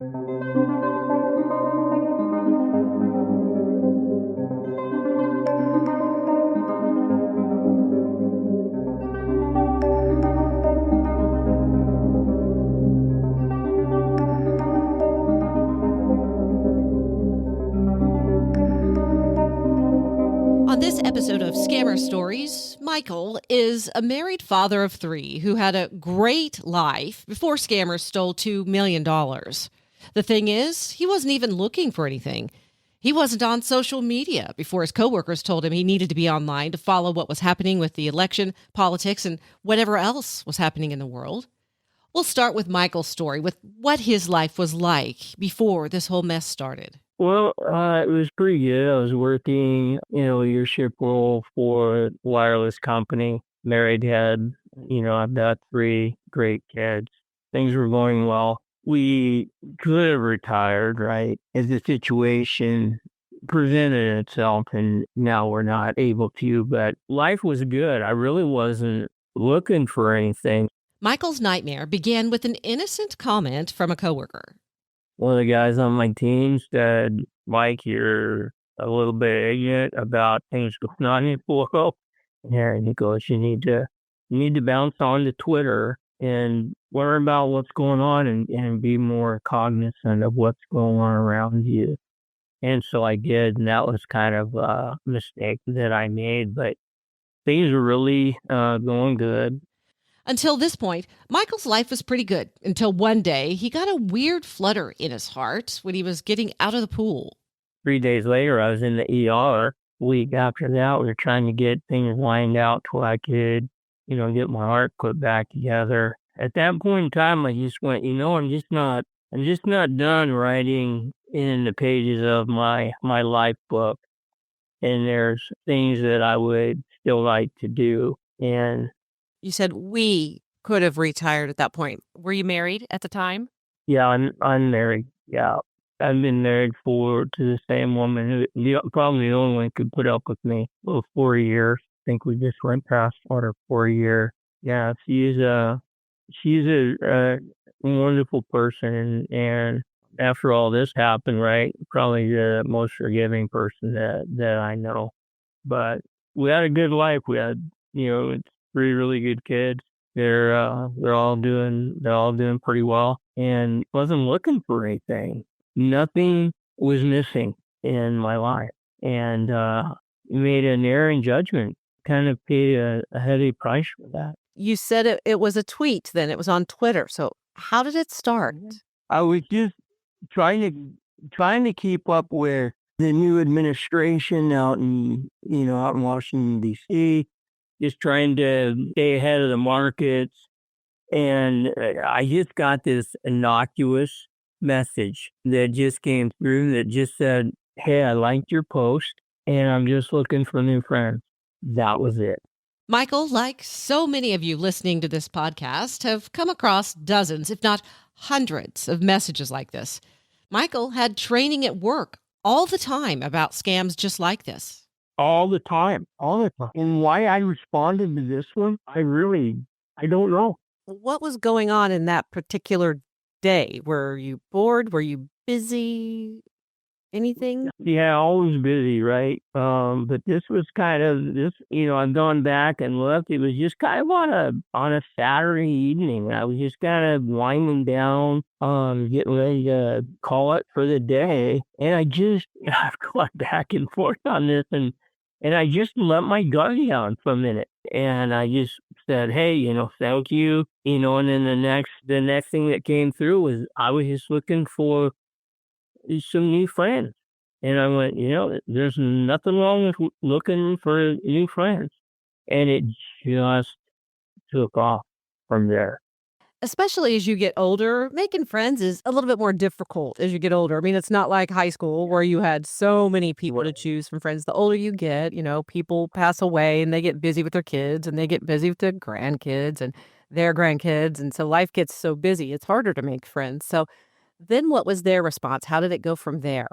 On this episode of Scammer Stories, Michael is a married father of 3 who had a great life before scammers stole $2 million. The thing is, he wasn't even looking for anything. He wasn't on social media before his coworkers told him he needed to be online to follow what was happening with the election, politics, and whatever else was happening in the world. We'll start with Michael's story, with what his life was like before this whole mess started. Well, it was pretty good. I was working, leadership role for a wireless company. Married, had, I've got 3 great kids. Things were going well. We could have retired, right? As the situation presented itself, and now we're not able to, but life was good. I really wasn't looking for anything. Michael's nightmare began with an innocent comment from a coworker. One of the guys on my team said, "Mike, you're a little bit ignorant about things going on in the world." And he goes, you need to bounce on to Twitter and learn about what's going on and be more cognizant of what's going on around you." And so I did, and that was kind of a mistake that I made, but things were really going good. Until this point, Michael's life was pretty good until one day he got a weird flutter in his heart when he was getting out of the pool. 3 days later, I was in the ER. Week after that, we were trying to get things lined out till I could, get my heart put back together. At that point in time, I just went, I'm just not done writing in the pages of my life book. And there's things that I would still like to do. And You said we could have retired at that point. Were you married at the time? yeah, I'm married. Yeah. I've been married to the same woman who probably the only one who could put up with me. Well, 4 years. I think we just went past our 4 year. Yeah, she's a wonderful person, and after all this happened, right, probably the most forgiving person that I know. But we had a good life. We had, it's 3 really good kids. They're all doing pretty well, and wasn't looking for anything. Nothing was missing in my life, and made an erring judgment. Kind of paid a heavy price for that. You said it was a tweet then. It was on Twitter. So how did it start? I was just trying to keep up with the new administration out in Washington D.C. Just trying to stay ahead of the markets, and I just got this innocuous message that just came through that just said, "Hey, I liked your post, and I'm just looking for new friends." That was it. Michael, like so many of you listening to this podcast, have come across dozens, if not hundreds, of messages like this. Michael had training at work all the time about scams just like this. All the time. And why I responded to this one, I don't know. What was going on in that particular day? Were you bored? Were you busy? Anything? Yeah, always busy, right? But this was kind of this, I've gone back and looked. It was just kind of on a Saturday evening. I was just kind of winding down, getting ready to call it for the day. And I've gone back and forth on this, and I just let my guard down for a minute. And I just said, "Hey, thank you." And then the next thing that came through was I was just looking for some new friends. And I went, there's nothing wrong with looking for new friends. And it just took off from there. Especially as you get older, making friends is a little bit more difficult as you get older. I mean, it's not like high school where you had so many people to choose from friends. The older you get, people pass away and they get busy with their kids and they get busy with their grandkids and their grandkids. And so life gets so busy, it's harder to make friends. So then what was their response? How did it go from there?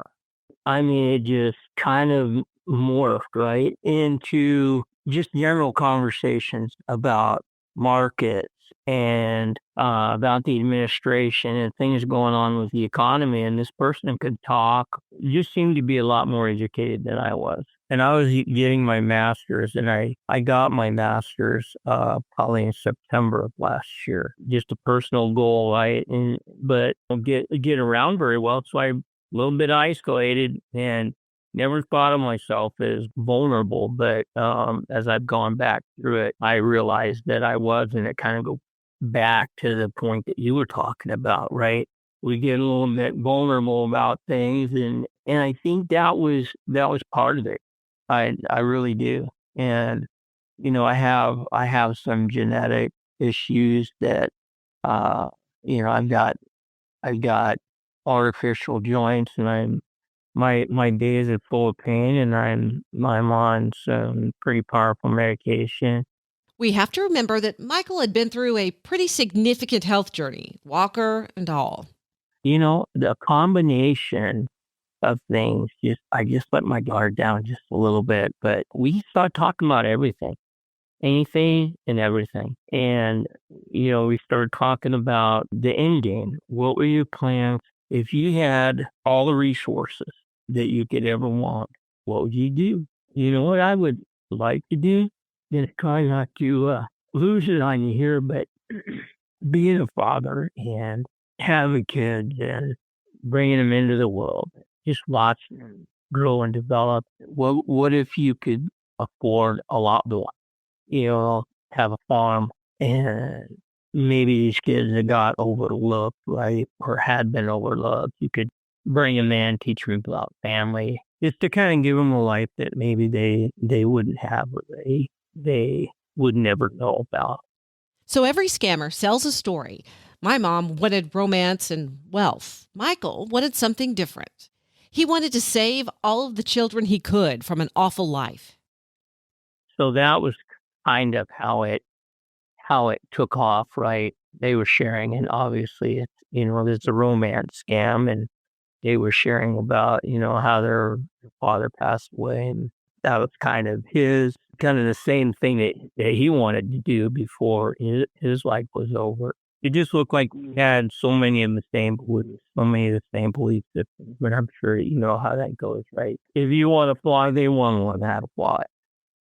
I mean, it just kind of morphed, right, into just general conversations about markets and about the administration and things going on with the economy. And this person could talk, just seemed to be a lot more educated than I was. And I was getting my master's, and I got my master's probably in September of last year. Just a personal goal, right? But I don't get around very well, so I'm a little bit isolated and never thought of myself as vulnerable. But as I've gone back through it, I realized that I was, and it kind of goes back to the point that you were talking about, right? We get a little bit vulnerable about things, and I think that was part of it. I really do. And I have some genetic issues that uh I've got artificial joints, and my days are full of pain, and I'm on some pretty powerful medication. We have to remember that Michael had been through a pretty significant health journey, walker and all. The combination of things, I just let my guard down just a little bit, but we start talking about everything, anything and everything. And we started talking about the end game. What were your plans if you had all the resources that you could ever want? What would you do? You know what I would like to do? Then try not to lose it on you here, but being a father and having kids and bringing them into the world, just watching them grow and develop. What if you could afford a lot more? Have a farm, and maybe these kids that got overlooked, right, or had been overlooked, you could bring them in, teach them about family, just to kind of give them a life that maybe they wouldn't have, or they would never know about. So every scammer sells a story. My mom wanted romance and wealth. Michael wanted something different. He wanted to save all of the children he could from an awful life. So that was kind of how it took off, right? They were sharing, and obviously it's a romance scam, and they were sharing about, how their father passed away, and that was kind of the same thing that he wanted to do before his life was over. It just looked like we had so many of the same beliefs, so many of the same belief systems, but I'm sure you know how that goes, right? If you want to fly, they want to learn how to fly.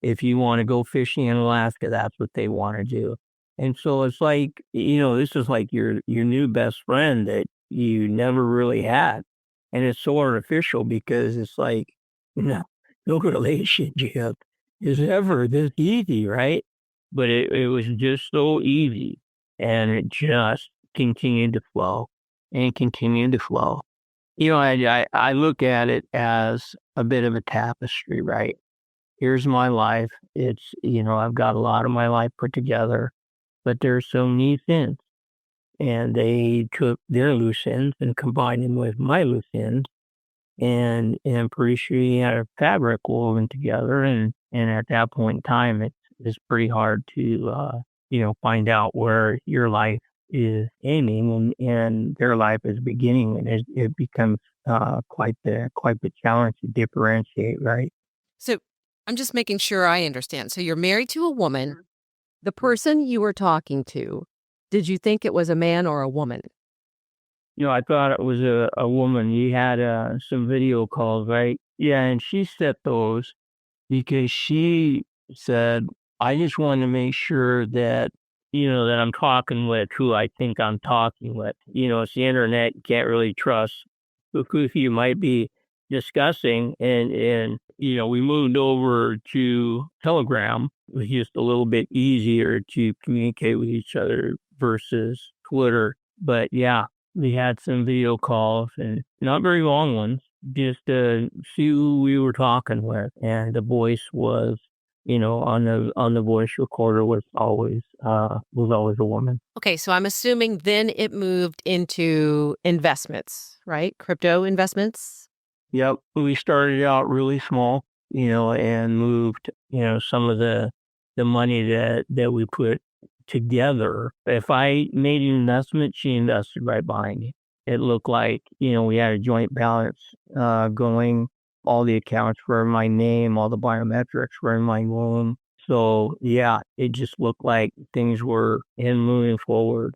If you want to go fishing in Alaska, that's what they want to do. And so it's like, this is like your new best friend that you never really had. And it's so artificial because it's like, no relationship is ever this easy, right? But it was just so easy, and it just continued to flow and continued to flow. I look at it as a bit of a tapestry, right? Here's my life. It's, I've got a lot of my life put together, but there's some loose ends, and they took their loose ends and combined them with my loose ends, and I'm pretty sure you had a fabric woven together, and at that point in time, it's pretty hard to, find out where your life is ending and their life is beginning, and it becomes quite the challenge to differentiate, right? So I'm just making sure I understand. So you're married to a woman. The person you were talking to, did you think it was a man or a woman? I thought it was a woman. You had some video calls, right? Yeah, and she set those because she said, I just want to make sure that, that I'm talking with who I think I'm talking with. It's the internet. You can't really trust who you might be discussing. And we moved over to Telegram. It was just a little bit easier to communicate with each other versus Twitter. But yeah, we had some video calls, and not very long ones, just to see who we were talking with. And the voice was, on the voice recorder was always a woman. Okay, so I'm assuming then it moved into investments, right? Crypto investments. Yep, we started out really small, and moved, some of the money that we put together. If I made an investment, she invested right behind me. It looked like, we had a joint balance going. All the accounts were in my name, all the biometrics were in my name. So yeah, it just looked like things were in moving forward.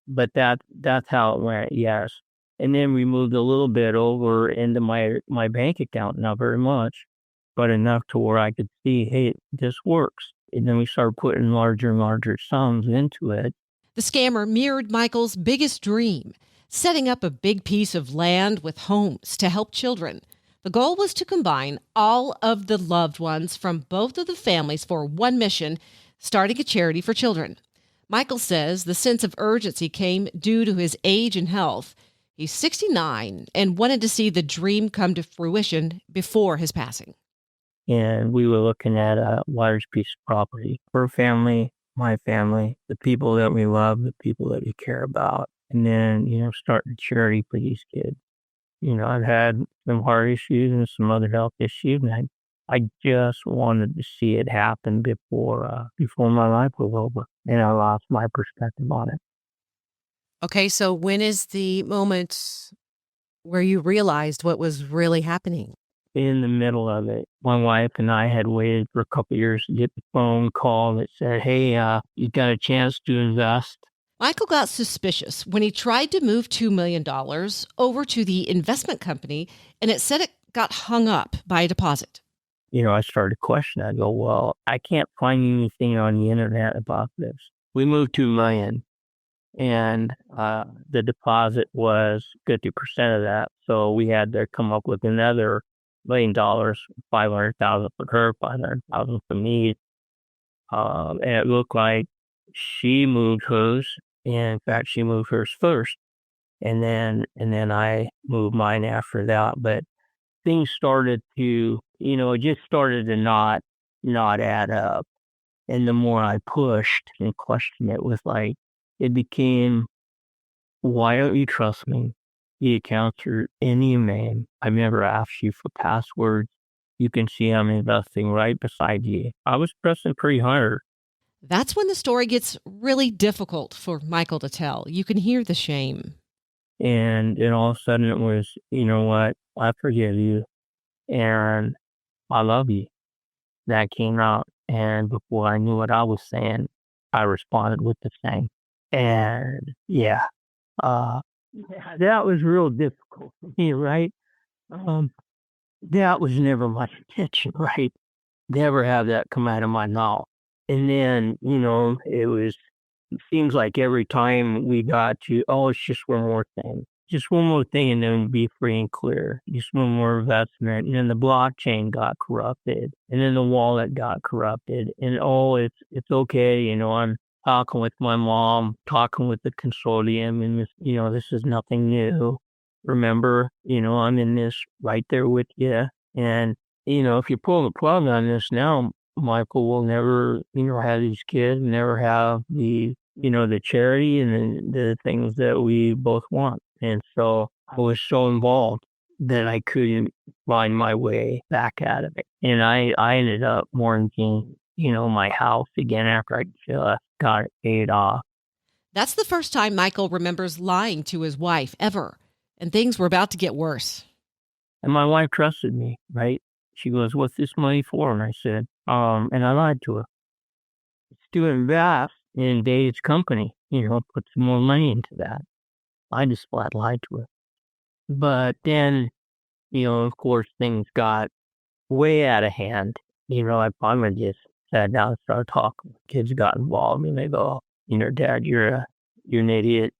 But that's how it went, yes. And then we moved a little bit over into my bank account, not very much, but enough to where I could see, hey, this works. And then we started putting larger and larger sums into it. The scammer mirrored Michael's biggest dream, setting up a big piece of land with homes to help children. The goal was to combine all of the loved ones from both of the families for one mission, starting a charity for children. Michael says the sense of urgency came due to his age and health. He's 69 and wanted to see the dream come to fruition before his passing. And we were looking at a large piece of property. Her family, my family, the people that we love, the people that we care about. And then, starting a charity for these kids. I've had some heart issues and some other health issues, and I just wanted to see it happen before my life was over, and I lost my perspective on it. Okay, so when is the moment where you realized what was really happening? In the middle of it, my wife and I had waited for a couple of years to get the phone call that said, hey, you got a chance to invest. Michael got suspicious when he tried to move $2 million over to the investment company, and it said it got hung up by a deposit. I started to question. I go, well, I can't find anything on the internet about this. We moved $2 million, and the deposit was 50% of that. So we had to come up with another $1 million, $500,000 for her, $500,000 for me. And it looked like she moved hers. And in fact, she moved hers first, and then I moved mine after that. But things started to, it just started to not add up. And the more I pushed and questioned it, was like, it became, why don't you trust me? The accounts are in your name. I've never asked you for passwords. You can see I'm investing right beside you. I was pressing pretty hard. That's when the story gets really difficult for Michael to tell. You can hear the shame. And then all of a sudden it was, you know what? I forgive you. And I love you. That came out. And before I knew what I was saying, I responded with the same. And yeah, that was real difficult for me, right? That was never my intention, right? Never have that come out of my mouth. And then, it seems like every time we got to, oh, it's just one more thing. Just one more thing, and then be free and clear. Just one more investment. And then the blockchain got corrupted. And then the wallet got corrupted. And it's okay, I'm talking with my mom, talking with the consortium, and this is nothing new. Remember, I'm in this right there with you. And, if you pull the plug on this now, Michael will never, have these kids, never have the charity and the things that we both want. And so I was so involved that I couldn't find my way back out of it. And I ended up mortgaging, my house again after I just got it paid off. That's the first time Michael remembers lying to his wife ever, and things were about to get worse. And my wife trusted me, right? She goes, what's this money for? And I said, and I lied to her. It's to invest in Dave's company, put some more money into that. I just flat lied to her. But then, of course, things got way out of hand. I finally just sat down and started talking. Kids got involved, and they go, Dad, you're an idiot.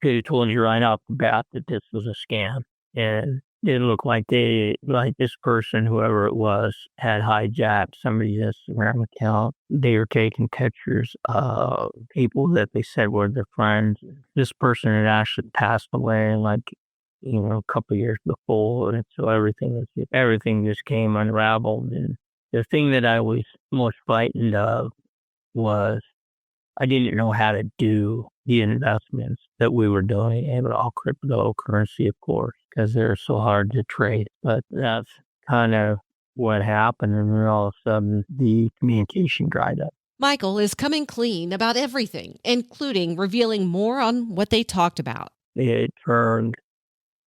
Could have told you right off the bat that this was a scam. And it looked like this person, whoever it was, had hijacked somebody's Instagram account. They were taking pictures of people that they said were their friends. This person had actually passed away, a couple of years before, and so everything just came unraveled. And the thing that I was most frightened of was I didn't know how to do the investments that we were doing, and all cryptocurrency, of course, because they're so hard to trade. But that's kind of what happened, and then all of a sudden the communication dried up. Michael is coming clean about everything, including revealing more on what they talked about. It turned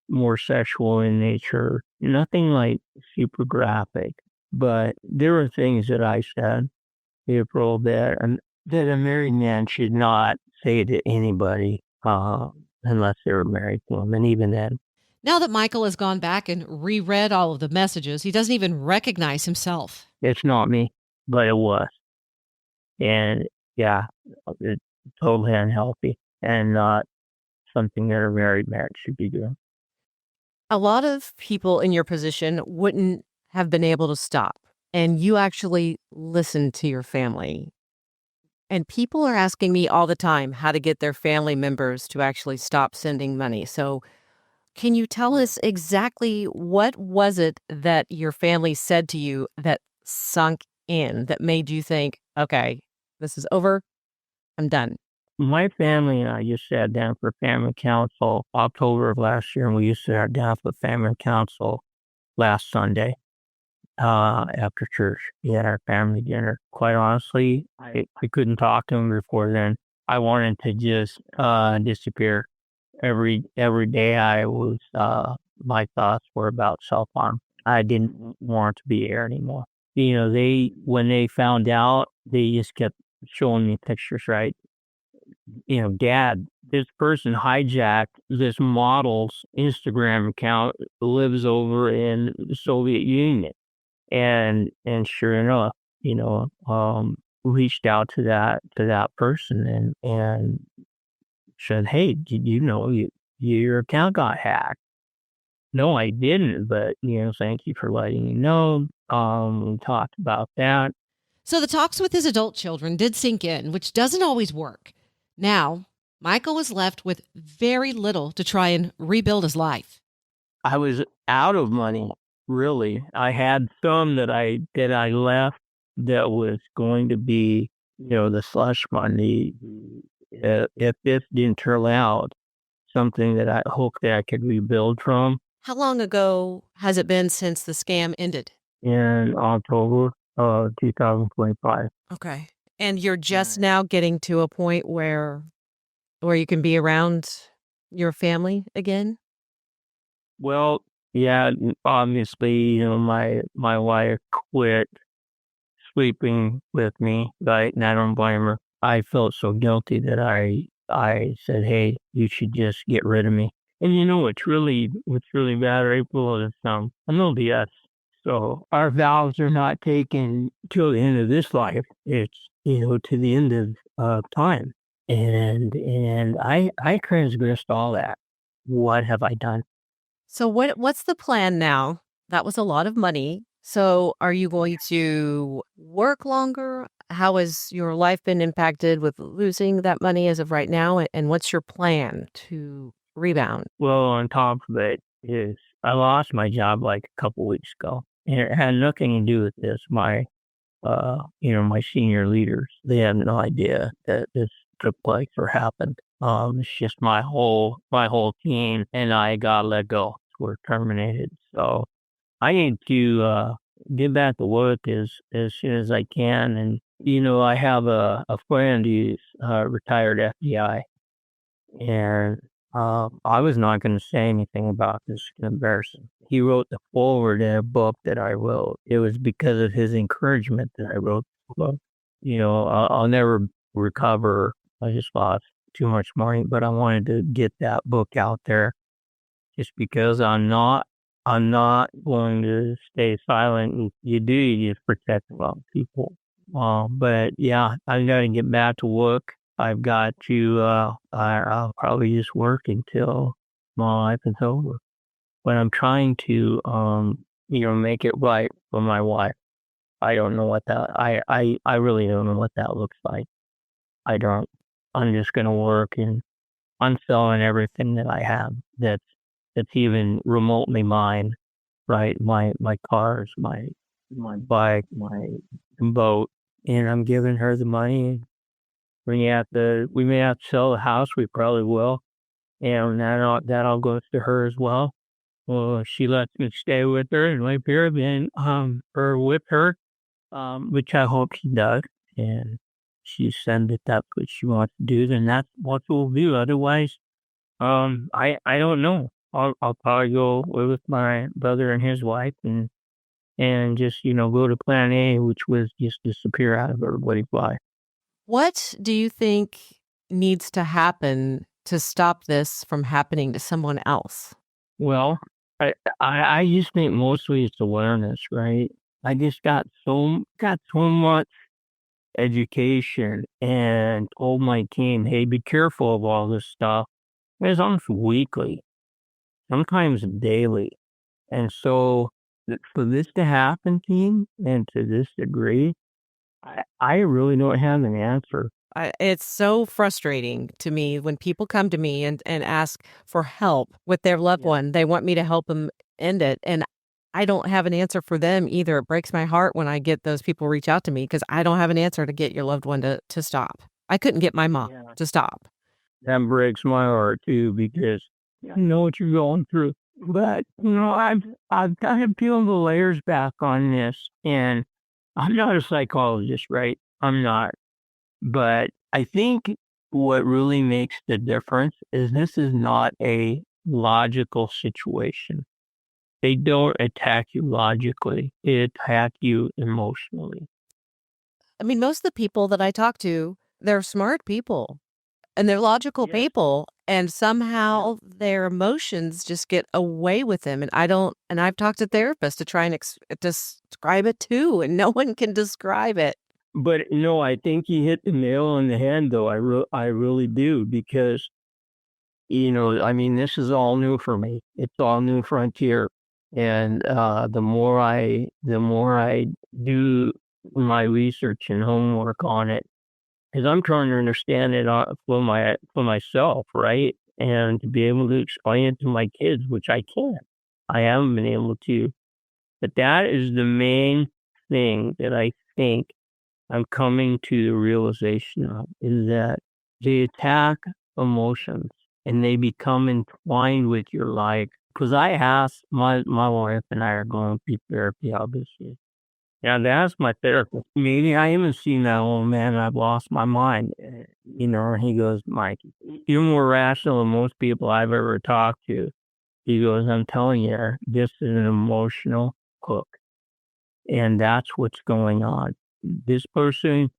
more sexual in nature, nothing like super graphic, but there were things that I said, April, that a married man should not say to anybody unless they were married to him, and even then. Now that Michael has gone back and reread all of the messages, he doesn't even recognize himself. It's not me, but it was. And yeah, it's totally unhealthy and not something that a married man should be doing. A lot of people in your position wouldn't have been able to stop, and you actually listened to your family. And people are asking me all the time how to get their family members to actually stop sending money. So, can you tell us exactly what was it that your family said to you that sunk in, that made you think, okay, this is over, I'm done? My family and I just sat down for family council October of last year, and we used to sit down for family council last Sunday after church. We had our family dinner. Quite honestly, I couldn't talk to him before then. I wanted to just disappear. Every day I was my thoughts were about self-harm. I didn't want to be here anymore. You know, when they found out, they just kept showing me pictures, right? You know, Dad, this person hijacked this model's Instagram account, lives over in the Soviet Union. And sure enough, reached out to that person and said, "Hey, did you know your account got hacked?" No, I didn't, but thank you for letting me know. We talked about that. So the talks with his adult children did sink in, which doesn't always work. Now, Michael was left with very little to try and rebuild his life. I was out of money, really. I had some that I left that was going to be, the slush money. If this didn't turn out, something that I hoped that I could rebuild from. How long ago has it been since the scam ended? In October of 2025. Okay. And you're just now getting to a point where you can be around your family again? Well, yeah, obviously, my wife quit sleeping with me, right? And I don't blame her. I felt so guilty that I said, "Hey, you should just get rid of me." And what's really bad, April, is I'm LDS. So our vows are not taken till the end of this life. It's to the end of time. And I transgressed all that. What have I done? So what's the plan now? That was a lot of money. So are you going to work longer? How has your life been impacted with losing that money as of right now? And what's your plan to rebound? Well, on top of it is I lost my job like a couple weeks ago. And it had nothing to do with this. My senior leaders, they had no idea that this took place or happened. It's just my whole team and I got let go. We're terminated. So I need to get back to work as soon as I can. And I have a friend who's retired FBI, and I was not going to say anything about this. It's embarrassing. He wrote the foreword in a book that I wrote. It was because of his encouragement that I wrote the book. I'll never recover. I just lost too much money, but I wanted to get that book out there just because I'm not going to stay silent. You just protect a lot of people. But yeah, I've got to get back to work. I've got to, I'll probably just work until my life is over. But I'm trying to, make it right for my wife. I don't know what that, I really don't know what that looks like. I don't. I'm just going to work and I'm selling everything that I have that's even remotely mine, right? My cars, my bike, my boat, and I'm giving her the money. We may have to sell the house. We probably will, and that all goes to her as well. Well, if she lets me stay with her and live here, then or with her, which I hope she does, and she said that that's what she wants to do, then that's what we'll do. Otherwise, I don't know. I'll probably go live with my brother and his wife, and and just, go to plan A, which was just disappear out of everybody's life. What do you think needs to happen to stop this from happening to someone else? Well, I just think mostly it's awareness, right? I just got so much education and told my team, hey, be careful of all this stuff. It's almost weekly, sometimes daily. And so for this to happen, team, and to this degree, I really don't have an answer. It's so frustrating to me when people come to me and ask for help with their loved Yeah. one. They want me to help them end it. And I don't have an answer for them either. It breaks my heart when I get those people reach out to me because I don't have an answer to get your loved one to stop. I couldn't get my mom Yeah. to stop. That breaks my heart too because I know what you're going through. But I've kind of peeled the layers back on this, and I'm not a psychologist, right? I'm not. But I think what really makes the difference is this is not a logical situation. They don't attack you logically, they attack you emotionally. I mean, most of the people that I talk to, they're smart people. And they're logical Yes. people, and Yeah. somehow their emotions just get away with them, and I've talked to therapists to try and describe it too, and no one can describe it. But no, I think you hit the nail on the head, though. I really do because I mean, this is all new for me. It's all new frontier, and the more I do my research and homework on it, because I'm trying to understand it for myself, right? And to be able to explain it to my kids, which I can't. I haven't been able to. But that is the main thing that I think I'm coming to the realization of is that they attack emotions and they become entwined with your life. Because I asked my wife and I are going through therapy, obviously. Yeah, I asked my therapist, maybe I haven't seen that old man. I've lost my mind. And he goes, Mike, you're more rational than most people I've ever talked to. He goes, I'm telling you, this is an emotional hook. And that's what's going on. This person,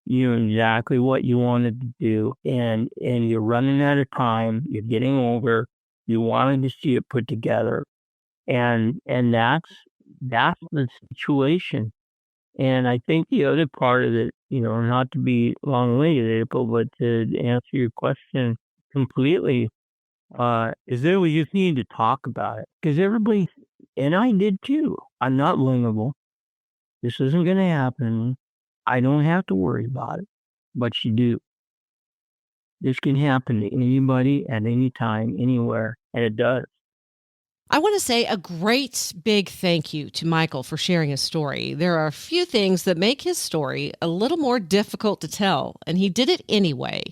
you know exactly what you wanted to do, and you're running out of time. You're getting older. You wanted to see it put together, and that's the situation. And I think the other part of it, not to be long-winded, April, but to answer your question completely, is that we just need to talk about it because everybody, and I did too. I'm not vulnerable. This isn't going to happen. I don't have to worry about it, but you do. This can happen to anybody at any time, anywhere, and it does. I want to say a great big thank you to Michael for sharing his story. There are a few things that make his story a little more difficult to tell, and he did it anyway.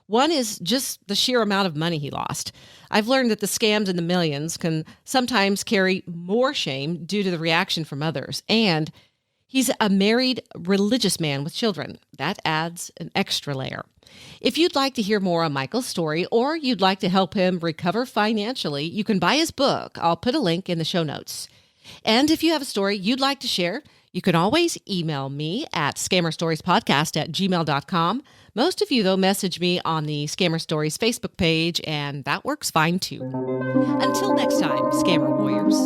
One is just the sheer amount of money he lost. I've learned that the scams in the millions can sometimes carry more shame due to the reaction from others. And he's a married religious man with children. That adds an extra layer. If you'd like to hear more on Michael's story or you'd like to help him recover financially, you can buy his book. I'll put a link in the show notes. And if you have a story you'd like to share, you can always email me at scammerstoriespodcast@gmail.com. Most of you, though, message me on the Scammer Stories Facebook page, and that works fine too. Until next time, Scammer Warriors.